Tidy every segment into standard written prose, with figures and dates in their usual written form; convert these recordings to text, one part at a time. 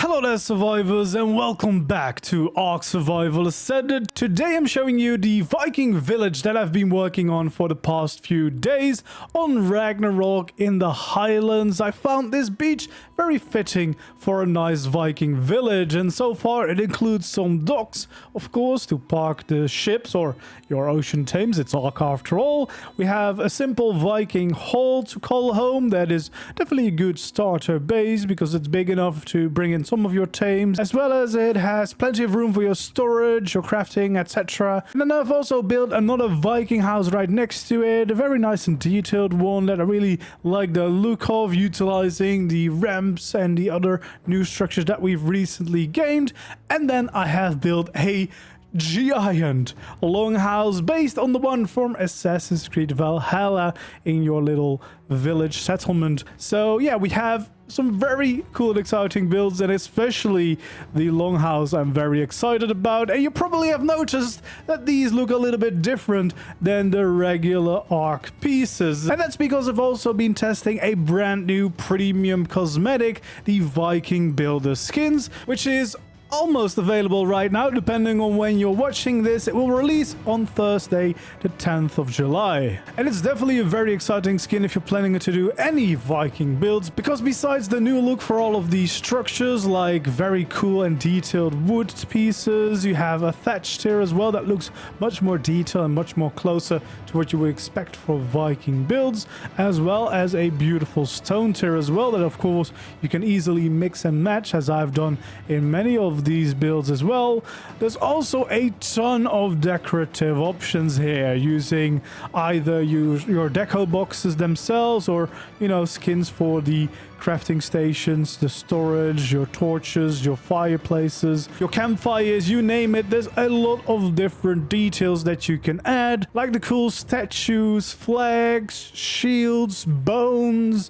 Hello there survivors and welcome back to ARK Survival Ascended. Today I'm showing you the Viking village that I've been working on for the past few days on Ragnarok in the Highlands. I found this beach very fitting for a nice Viking village, and so far it includes some docks, of course, to park the ships or your ocean Thames. It's ARK after all. We have a simple Viking hall to call home that is definitely a good starter base because it's big enough to bring in some of your Thames, as well as it has plenty of room for your storage, your crafting, etc. And then I've also built another Viking house right next to it, a very nice and detailed one that I really like the look of, utilizing the ramps and the other new structures that we've recently gained. And then I have built a giant longhouse based on the one from Assassin's Creed Valhalla in your little village settlement. So yeah, we have some very cool and exciting builds, and especially the longhouse I'm very excited about. And you probably have noticed that these look a little bit different than the regular ARK pieces, and that's because I've also been testing a brand new premium cosmetic, the Viking Builder skins, which is almost available right now. Depending on when you're watching this, it will release on Thursday the 10th of July, and it's definitely a very exciting skin if you're planning to do any Viking builds, because besides the new look for all of these structures, like very cool and detailed wood pieces, you have a thatch tier as well that looks much more detailed and much more closer to what you would expect for Viking builds, as well as a beautiful stone tier as well that of course you can easily mix and match, as I've done in many of these builds as well. There's also a ton of decorative options here, using either your deco boxes themselves or, you know, skins for the crafting stations, the storage, your torches, your fireplaces, your campfires, you name it. There's a lot of different details that you can add, like the cool statues, flags, shields, bones,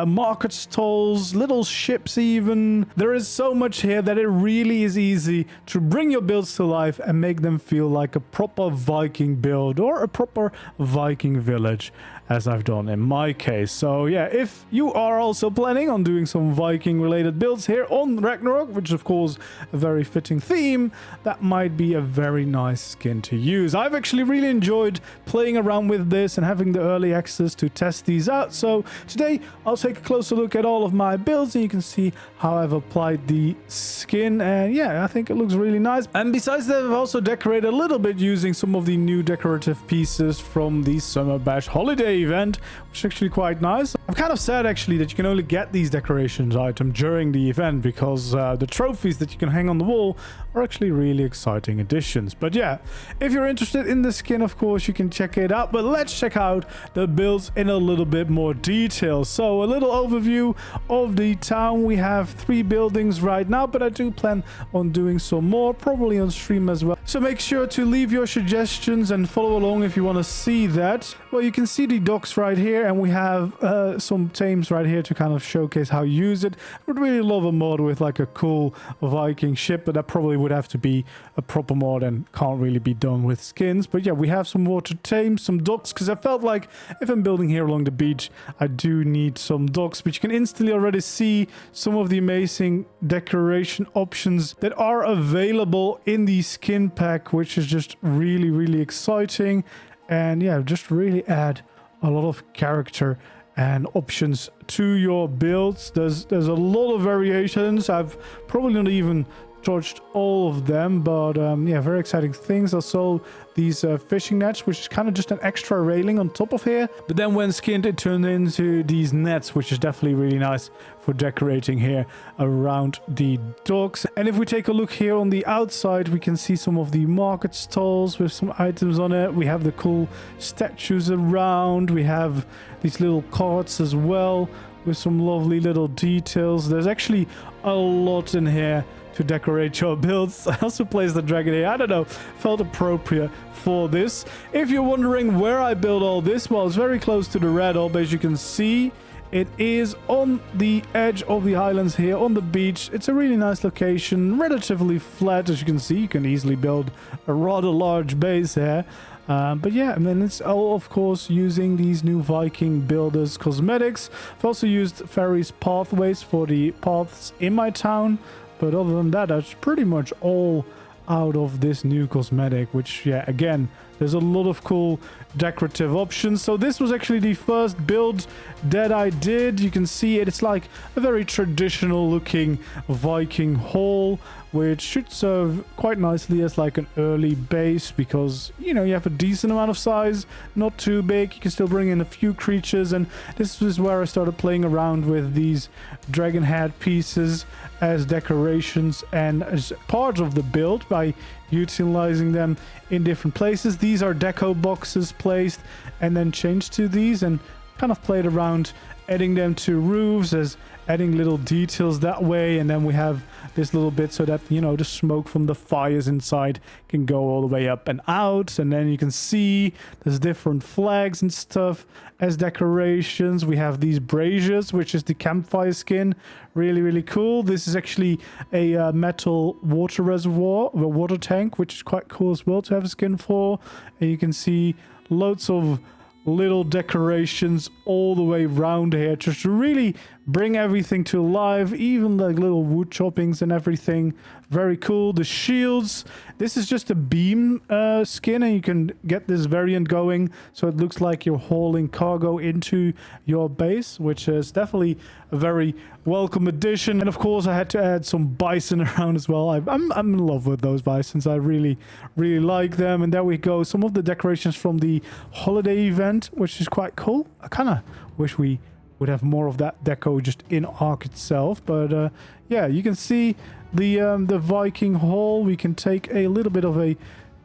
market stalls, little ships even. There is so much here that it really is easy to bring your builds to life and make them feel like a proper Viking build or a proper Viking village, as I've done in my case. So yeah, if you are also planning on doing some Viking related builds here on Ragnarok, which is of course a very fitting theme, that might be a very nice skin to use. I've actually really enjoyed playing around with this and having the early access to test these out. So today I'll take a closer look at all of my builds and you can see how I've applied the skin, and yeah, I think it looks really nice. And besides that, I've also decorated a little bit using some of the new decorative pieces from the Summer Bash holiday event, which is actually quite nice. I'm kind of sad actually that you can only get these decorations item during the event, because the trophies that you can hang on the wall are actually really exciting additions. But yeah, if you're interested in the skin, of course you can check it out, but let's check out the builds in a little bit more detail. So a little overview of the town. We have 3 buildings right now, but I do plan on doing some more, probably on stream as well. So make sure to leave your suggestions and follow along if you want to see that. Well, you can see the docks right here, and we have some Thames right here to kind of showcase how you use it. I would really love a mod with like a cool Viking ship, but that probably would have to be a proper mod and can't really be done with skins. But yeah, we have some water Thames, some docks, because I felt like if I'm building here along the beach, I do need some docks. But you can instantly already see some of the amazing decoration options that are available in the skin pack, which is just really, really exciting. And yeah, just really add a lot of character and options to your builds. There's a lot of variations. I've probably not even touched all of them, but yeah, very exciting things. Also these fishing nets, which is kind of just an extra railing on top of here, but then when skinned it turned into these nets, which is definitely really nice for decorating here around the docks. And if we take a look here on the outside, we can see some of the market stalls with some items on it. We have the cool statues around, we have these little carts as well with some lovely little details. There's actually a lot in here to decorate your builds. I also placed the dragon here. I don't know, felt appropriate for this. If you're wondering where I built all this, well, it's very close to the red orb, as you can see. It is on the edge of the highlands here on the beach. It's a really nice location, relatively flat, as you can see. You can easily build a rather large base here. But yeah, and then it's all, of course, using these new Viking Builders cosmetics. I've also used Fairies Pathways for the paths in my town. But other than that, that's pretty much all out of this new cosmetic, which, yeah, again, there's a lot of cool decorative options. So this was actually the first build that I did. You can see it. It's like a very traditional looking Viking hall, which should serve quite nicely as like an early base because, you know, you have a decent amount of size, not too big. You can still bring in a few creatures. And this is where I started playing around with these dragon head pieces as decorations and as part of the build by utilizing them in different places. These are deco boxes placed and then changed to these, and kind of played around adding them to roofs as adding little details that way. And then we have this little bit so that, you know, the smoke from the fires inside can go all the way up and out. And then you can see there's different flags and stuff as decorations. We have these braziers, which is the campfire skin. Really, really cool. This is actually a metal water reservoir, a water tank, which is quite cool as well to have a skin for. And you can see loads of little decorations all the way around here just to really bring everything to life, even like little wood choppings and everything. Very cool. The shields, this is just a beam skin, and you can get this variant going so it looks like you're hauling cargo into your base, which is definitely a very welcome addition. And of course I had to add some bison around as well. I'm in love with those bisons. I really like them. And there we go, some of the decorations from the holiday event, which is quite cool. I kind of wish we would have more of that deco just in ARK itself. But yeah, you can see the Viking hall. We can take a little bit of a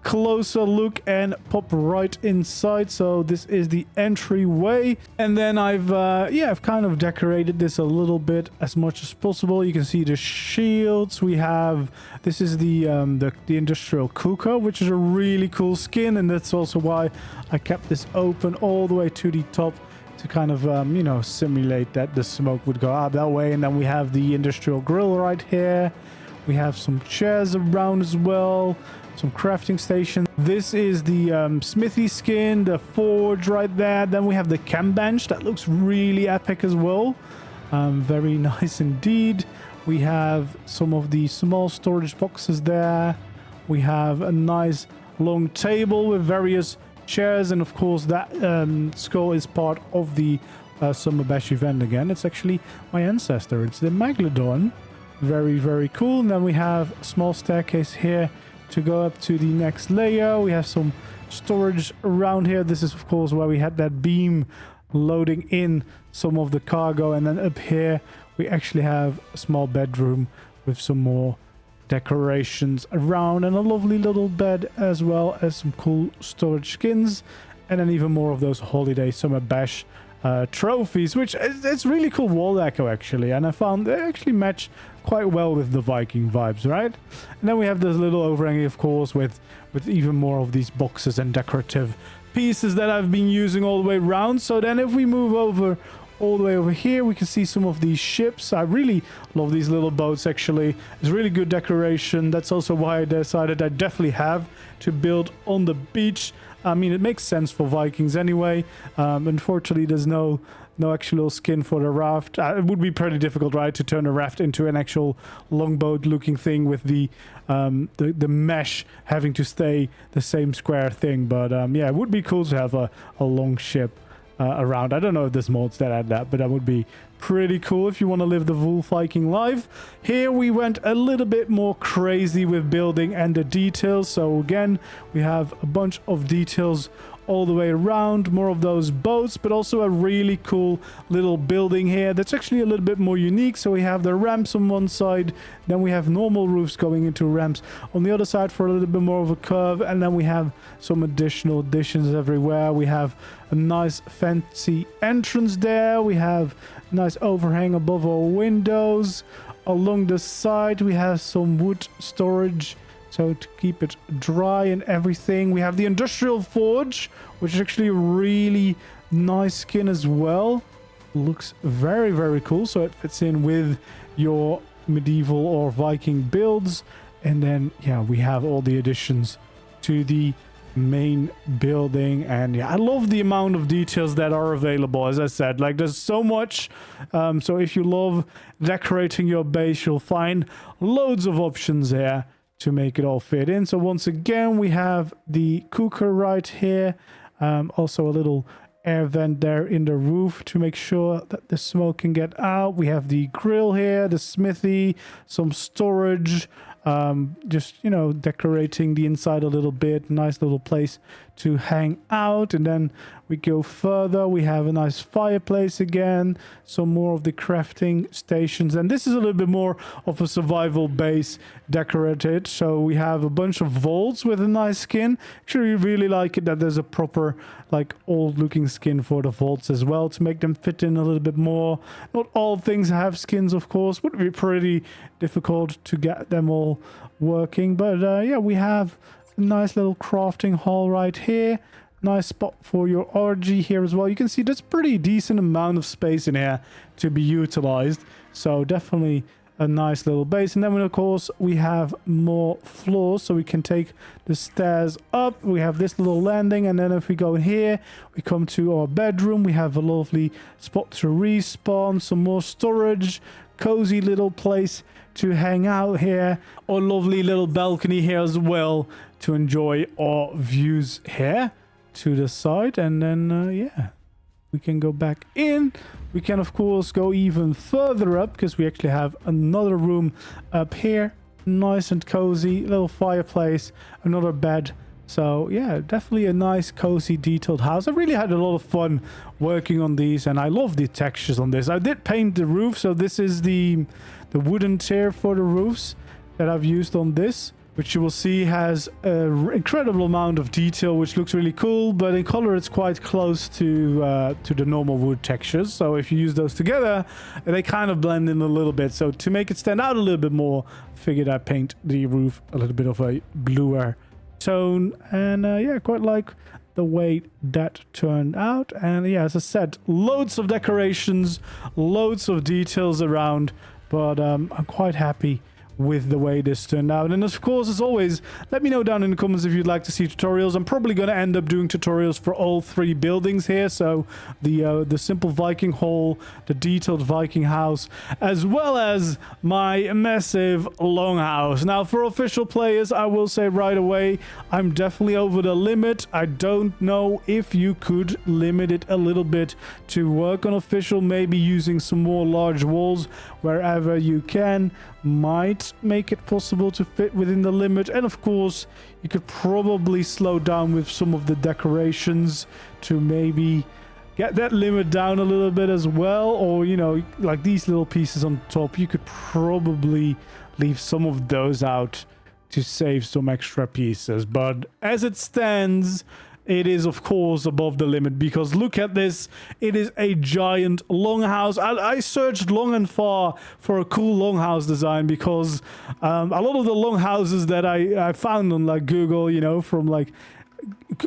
closer look and pop right inside. So this is the entryway, and then I've kind of decorated this a little bit as much as possible. You can see the shields. We have, this is the industrial cooker, which is a really cool skin, and that's also why I kept this open all the way to the top to kind of you know, simulate that the smoke would go out that way. And then we have the industrial grill right here. We have some chairs around as well, some crafting station. This is the smithy skin, the forge right there. Then we have the camp bench that looks really epic as well. Very nice indeed. We have some of the small storage boxes there. We have a nice long table with various chairs, and of course that skull is part of the summer bash event again. It's actually my ancestor. It's the Megalodon. Very cool. And then we have a small staircase here to go up to the next layer. We have some storage around here. This is of course where we had that beam loading in some of the cargo. And then up here we actually have a small bedroom with some more decorations around, and a lovely little bed, as well as some cool storage skins, and then even more of those holiday summer bash trophies, which it's really cool wall deco actually, and I found they actually match quite well with the Viking vibes, right? And then we have this little overhang, of course, with even more of these boxes and decorative pieces that I've been using all the way around. So then if we move over all the way over here, we can see some of these ships. I really love these little boats actually. It's really good decoration. That's also why I decided I definitely have to build on the beach. I mean, it makes sense for Vikings anyway. Unfortunately, there's no actual skin for the raft. It would be pretty difficult, right, to turn a raft into an actual longboat looking thing with the mesh having to stay the same square thing. But yeah, it would be cool to have a long ship around. I don't know if there's mods that add that, but that would be pretty cool if you want to live the Wolf Viking life. Here we went a little bit more crazy with building and the details. So again, we have a bunch of details all the way around, more of those boats, but also a really cool little building here that's actually a little bit more unique. So we have the ramps on one side, then we have normal roofs going into ramps on the other side for a little bit more of a curve, and then we have some additional additions everywhere. We have a nice fancy entrance there. We have a nice overhang above our windows. Along the side we have some wood storage, so to keep it dry and everything. We have the industrial forge, which is actually a really nice skin as well. Looks very cool. So it fits in with your medieval or Viking builds. And then, yeah, we have all the additions to the main building. And yeah, I love the amount of details that are available. As I said, like there's so much. So if you love decorating your base, you'll find loads of options here to make it all fit in. So once again, we have the cooker right here. Also a little air vent there in the roof to make sure that the smoke can get out. We have the grill here, the smithy, some storage, just, you know, decorating the inside a little bit. Nice little place to hang out. And then we go further. We have a nice fireplace again, some more of the crafting stations, and this is a little bit more of a survival base decorated. So we have a bunch of vaults with a nice skin. Actually, I really like it that there's a proper, like, old looking skin for the vaults as well to make them fit in a little bit more. Not all things have skins, of course. Would be pretty difficult to get them all working, but yeah, we have a nice little crafting hall right here. Nice spot for your RG here as well. You can see there's a pretty decent amount of space in here to be utilized. So definitely a nice little base. And then of course we have more floors, so we can take the stairs up. We have this little landing, and then if we go in here, we come to our bedroom. We have a lovely spot to respawn, some more storage, cozy little place to hang out here, or lovely little balcony here as well to enjoy our views here to the side. And then yeah, we can go back in. We can of course go even further up because we actually have another room up here, nice and cozy, little fireplace, another bed. So yeah, definitely a nice cozy detailed house. I really had a lot of fun working on these, and I love the textures on this. I did paint the roof, so this is the wooden tier for the roofs that I've used on this, which you will see has an incredible amount of detail, which looks really cool, but in color it's quite close to the normal wood textures. So if you use those together, they kind of blend in a little bit. So to make it stand out a little bit more, I figured I'd paint the roof a little bit of a bluer tone. And yeah, quite like the way that turned out. And yeah, as I said, loads of decorations, loads of details around, but I'm quite happy with the way this turned out. And of course, as always, let me know down in the comments if you'd like to see tutorials. I'm probably going to end up doing tutorials for all three buildings here, so the simple Viking hall, the detailed Viking house, as well as my massive Longhouse. Now for official players, I will say right away, I'm definitely over the limit. I don't know if you could limit it a little bit to work on official, maybe using some more large walls wherever you can. Might make it possible to fit within the limit. And of course, you could probably slow down with some of the decorations to maybe get that limit down a little bit as well. Or, you know, like these little pieces on top, you could probably leave some of those out to save some extra pieces. But as it stands, it is of course above the limit, because look at this. It is a giant longhouse. I searched long and far for a cool longhouse design, because a lot of the longhouses that I found on like Google, you know, from like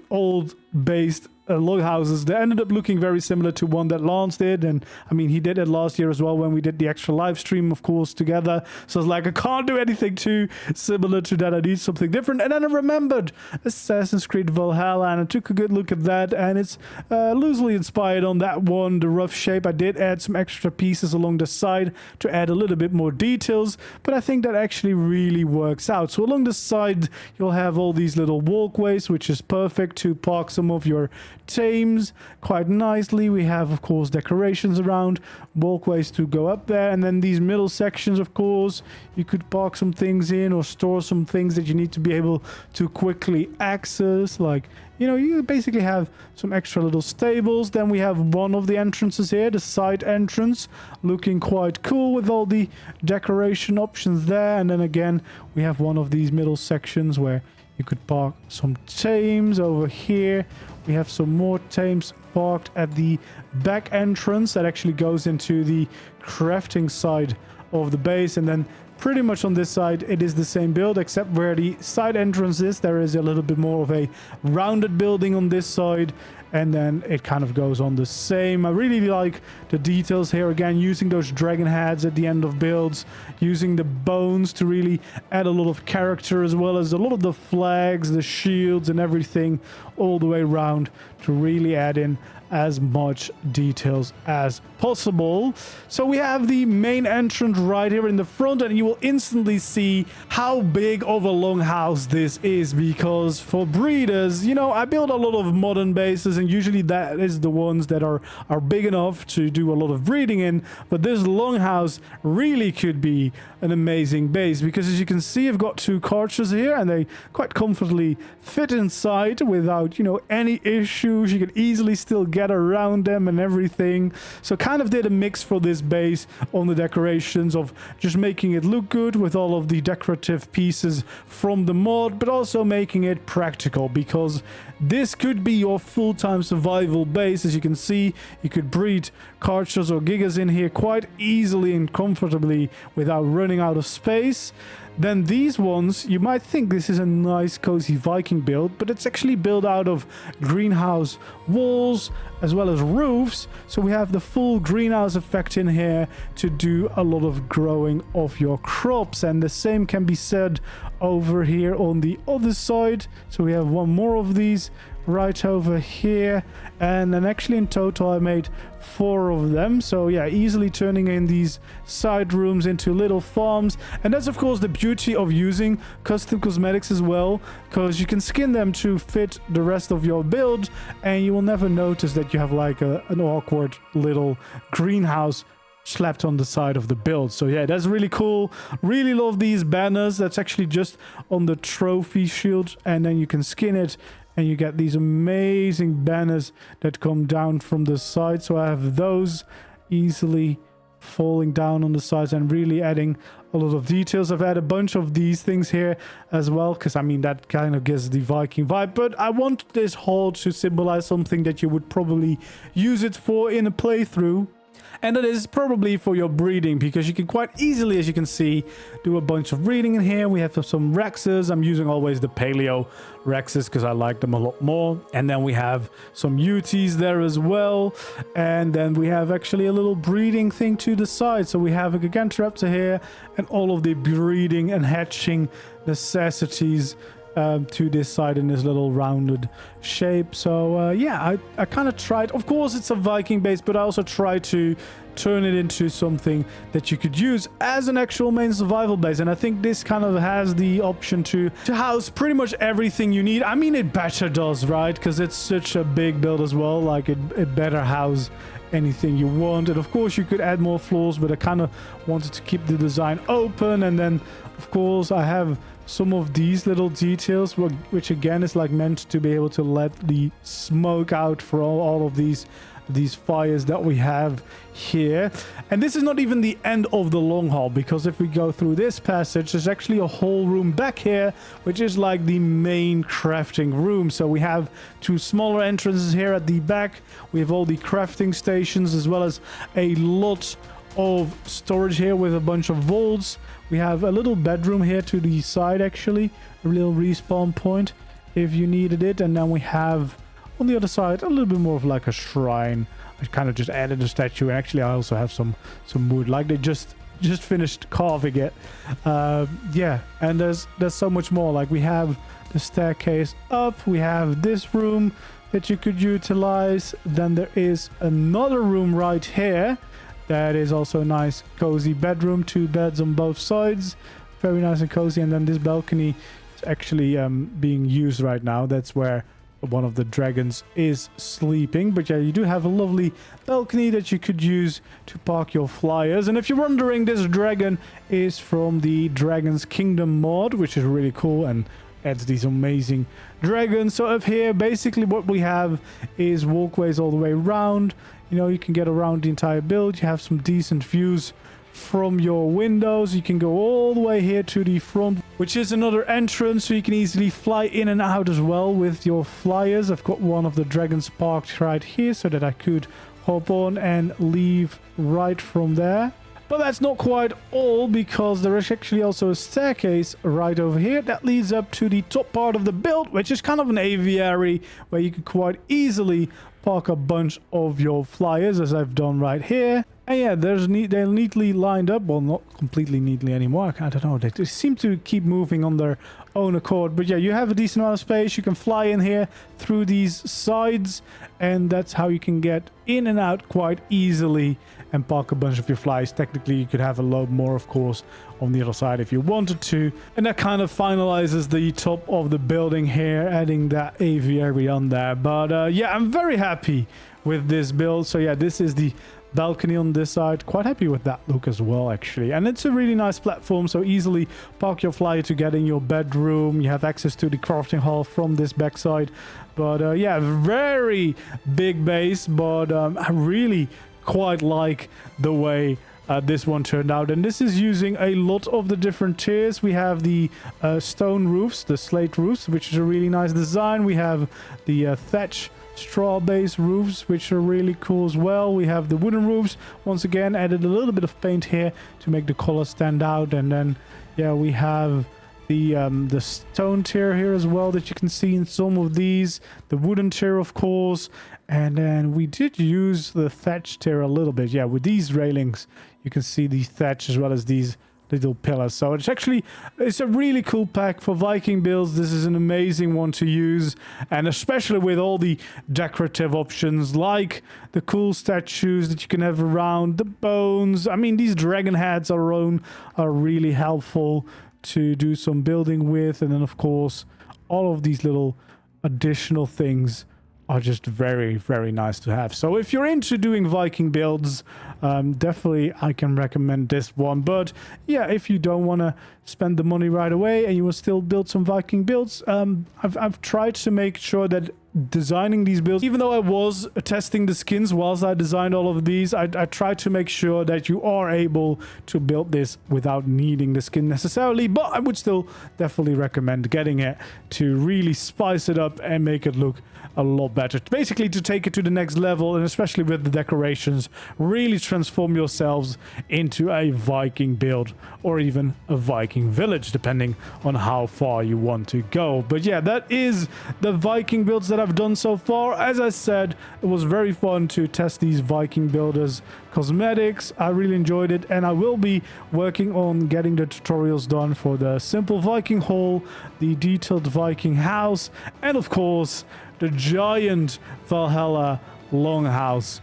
old based longhouses, they ended up looking very similar to one that Lance did. And I mean, he did it last year as well when we did the extra live stream, of course, together. So it's like, I can't do anything too similar to that. I need something different. And then I remembered Assassin's Creed Valhalla, and I took a good look at that, and it's loosely inspired on that one, the rough shape. I did add some extra pieces along the side to add a little bit more details, but I think that actually really works out. So along the side, you'll have all these little walkways, which is perfect to park some of your tames quite nicely. We have of course decorations around, walkways to go up there, and then these middle sections, of course, you could park some things in or store some things that you need to be able to quickly access, like, you know, you basically have some extra little stables. Then we have one of the entrances here, the side entrance, looking quite cool with all the decoration options there. And then again, we have one of these middle sections where you could park some tames. Over here we have some more tames parked at the back entrance that actually goes into the crafting side of the base. And then pretty much on this side it is the same build, except where the side entrance is, there is a little bit more of a rounded building on this side. and then it kind of goes on the same. I really like the details here, again using those dragon heads at the end of builds, using the bones to really add a lot of character, as well as a lot of the flags, the shields and everything all the way around to really add in as much details as possible. So we have the main entrance right here in the front, and you will instantly see how big of a longhouse this is, because for breeders, you know, I build a lot of modern bases and usually that is the ones that are big enough to do a lot of breeding in, but this longhouse really could be an amazing base, because as you can see, I've got 2 couches here and they quite comfortably fit inside without, you know, any issues. You can easily still get around them and everything. So kind of did a mix for this base on the decorations of just making it look good with all of the decorative pieces from the mod, but also making it practical, because this could be your full-time survival base. As you can see, you could breed Karchers or Gigas in here quite easily and comfortably without running out of space. Then these ones, you might think this is a nice cozy Viking build, but it's actually built out of greenhouse walls as well as roofs. So we have the full greenhouse effect in here to do a lot of growing of your crops. And the same can be said over here on the other side. So we have one more of these right over here, and then actually in total I made 4 of them. So yeah, easily turning in these side rooms into little farms. And that's of course the beauty of using custom cosmetics as well, because you can skin them to fit the rest of your build, and you will never notice that you have like an awkward little greenhouse slapped on the side of the build. So yeah, that's really cool. Really love these banners. That's actually just on the trophy shield, and then you can skin it and you get these amazing banners that come down from the side. So I have those easily falling down on the sides and really adding a lot of details. I've had a bunch of these things here as well, because I mean that kind of gives the Viking vibe, but I want this hall to symbolize something that you would probably use it for in a playthrough. And that is probably for your breeding, because you can quite easily, as you can see, do a bunch of breeding in here. We have some Rexes. I'm using always the Paleo Rexes because I like them a lot more. And then we have some UTs there as well. And then we have actually a little breeding thing to the side. So we have a Gigantoraptor here and all of the breeding and hatching necessities to this side in this little rounded shape. So yeah, I kind of tried, of course it's a Viking base, but I also tried to turn it into something that you could use as an actual main survival base. And I think this kind of has the option to house pretty much everything you need. I mean, it better does, right? Because it's such a big build as well. Like it better house anything you want. And of course you could add more floors, but I kind of wanted to keep the design open. And then of course I have some of these little details, which again is like meant to be able to let the smoke out for all of these fires that we have here. And this is not even the end of the long haul, because if we go through this passage, there's actually a whole room back here, which is like the main crafting room. So we have 2 smaller entrances here at the back. We have all the crafting stations, as well as a lot of storage here with a bunch of vaults. We have a little bedroom here to the side, actually, a little respawn point if you needed it. And then we have on the other side a little bit more of like a shrine. I kind of just added a statue, and actually I also have some wood, like they just finished carving it. Yeah, and there's so much more. Like we have the staircase up, we have this room that you could utilize. Then there is another room right here that is also a nice cozy bedroom, 2 beds on both sides, very nice and cozy. And then this balcony is actually being used right now. That's where one of the dragons is sleeping. But yeah, you do have a lovely balcony that you could use to park your flyers. And if you're wondering, this dragon is from the Dragon's Kingdom mod, which is really cool and adds these amazing dragons. So up here, basically what we have is walkways all the way around. You know, you can get around the entire build. You have some decent views from your windows. You can go all the way here to the front, which is another entrance, so you can easily fly in and out as well with your flyers. I've got one of the dragons parked right here so that I could hop on and leave right from there. But that's not quite all, because there is actually also a staircase right over here that leads up to the top part of the build, which is kind of an aviary where you can quite easily park a bunch of your flyers, as I've done right here. And yeah, they're neatly lined up. Well, not completely neatly anymore. I don't know. They seem to keep moving on their own accord. But yeah, you have a decent amount of space. You can fly in here through these sides. And that's how you can get in and out quite easily and park a bunch of your flies. Technically, you could have a load more, of course, on the other side if you wanted to. And that kind of finalizes the top of the building here, adding that aviary on there. But yeah, I'm very happy with this build. So yeah, this is the balcony on this side. Quite happy with that look as well, actually. And it's a really nice platform, so easily park your flyer to get in your bedroom. You have access to the crafting hall from this backside. But yeah, very big base, but I really quite like the way this one turned out. And this is using a lot of the different tiers. We have the stone roofs, the slate roofs, which is a really nice design. We have the thatch straw base roofs, which are really cool as well. We have the wooden roofs. Once again, added a little bit of paint here to make the color stand out. And then yeah, we have the stone tier here as well that you can see in some of these. The wooden tier, of course. And then we did use the thatch tier a little bit. Yeah, with these railings you can see the thatch as well as these little pillars. So it's a really cool pack for Viking builds. This is an amazing one to use, and especially with all the decorative options like the cool statues that you can have around, the bones. I mean, these dragon heads are really helpful to do some building with. And then of course all of these little additional things are just very, very nice to have. So if you're into doing Viking builds, definitely I can recommend this one. But yeah, if you don't want to spend the money right away and you will still build some Viking builds, I've tried to make sure that designing these builds, even though I was testing the skins whilst I designed all of these, I tried to make sure that you are able to build this without needing the skin necessarily. But I would still definitely recommend getting it to really spice it up and make it look a lot better. Basically to take it to the next level, and especially with the decorations, really transform yourselves into a Viking build or even a Viking village, depending on how far you want to go. But yeah, that is the Viking builds that I've done so far. As I said, it was very fun to test these Viking Builders cosmetics. I really enjoyed it, and I will be working on getting the tutorials done for the simple Viking hall, the detailed Viking house, and of course the giant Valhalla Longhouse,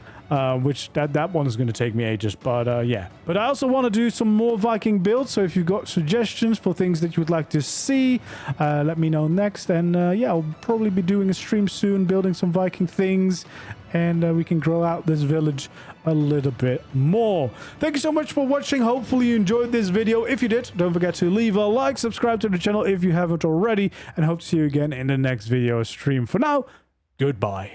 which that one is going to take me ages. But yeah, but I also want to do some more Viking builds, so if you've got suggestions for things that you would like to see, let me know next. And yeah, I'll probably be doing a stream soon building some Viking things, and we can grow out this village a little bit more. Thank you so much for watching. Hopefully you enjoyed this video. If you did, don't forget to leave a like, subscribe to the channel if you haven't already, and hope to see you again in the next video stream. For now, goodbye.